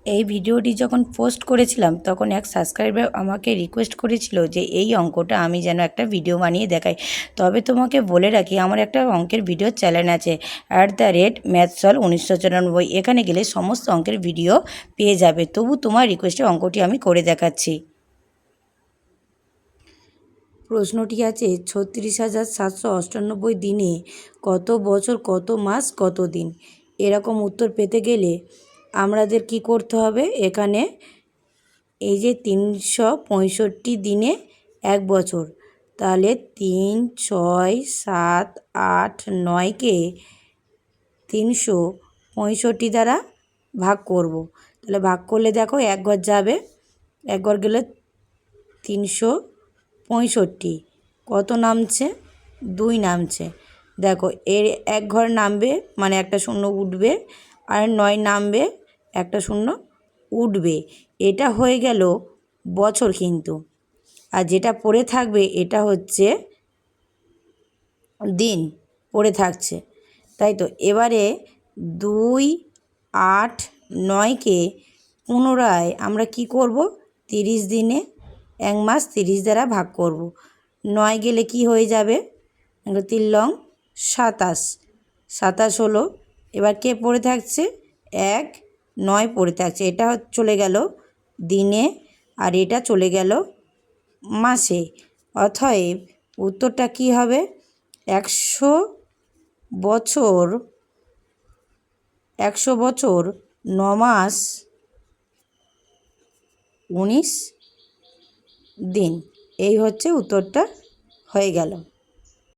এই ভিডিওটি যখন পোস্ট করেছিলাম তখন এক সাবস্ক্রাইবার আমাকে রিকোয়েস্ট করেছিল যে এই অঙ্কটা আমি যেন একটা ভিডিও বানিয়ে দেখাই। তবে তোমাকে বলে রাখি, আমার একটা অঙ্কের ভিডিও চ্যানেল আছে @mathsolve 1994। এখানে গেলে সমস্ত অঙ্কের ভিডিও পেয়ে যাবে। তবু তোমার রিকোয়েস্টে অঙ্কটি আমি করে দেখাচ্ছি। প্রশ্নটি আছে ৩৬,৭৯৮ দিনে কত বছর, কত মাস, কত দিন। এরকম উত্তর পেতে গেলে আমাদের কি করতে হবে? এখানে এই যে ৩৬৫ দিনে ১ বছর, তাহলে ৩, ৬, ৭, ৮, ৯কে ৩৬৫ দ্বারা ভাগ করব। তাহলে ভাগ করলে দেখো ১ ঘর যাবে, ১ ঘর গেলে ৩৬৫ কত নামছে? ২ নামছে। দেখো এর ১ ঘর নামবে মানে একটা শূন্য উঠবে, আর ৯ নামবে একটা শূন্য উঠবে। এটা হয়ে গেল বছর কিন্তু। আর যেটা পড়ে থাকবে এটা হচ্ছে দিন পড়ে থাকছে, তাই তো। এবারে ২, ৮, ৯কে পুনরায় আমরা কি করব? ৩০ দিনে ১ মাস ৩০ দ্বারা ভাগ করব। ৯ গেলে কি হয়ে যাবে? ৩ লং ২৭, ২৭ হলো। এবার কে পড়ে থাকছে? ১, ৯ পড়ে থাকছে। এটা চলে গেল দিনে আর এটা চলে গেল মাসে। অতএব উত্তরটা কি হবে? ১০০ বছর ৯ মাস ১৯ দিন। এই হচ্ছে উত্তরটা হয়ে গেল।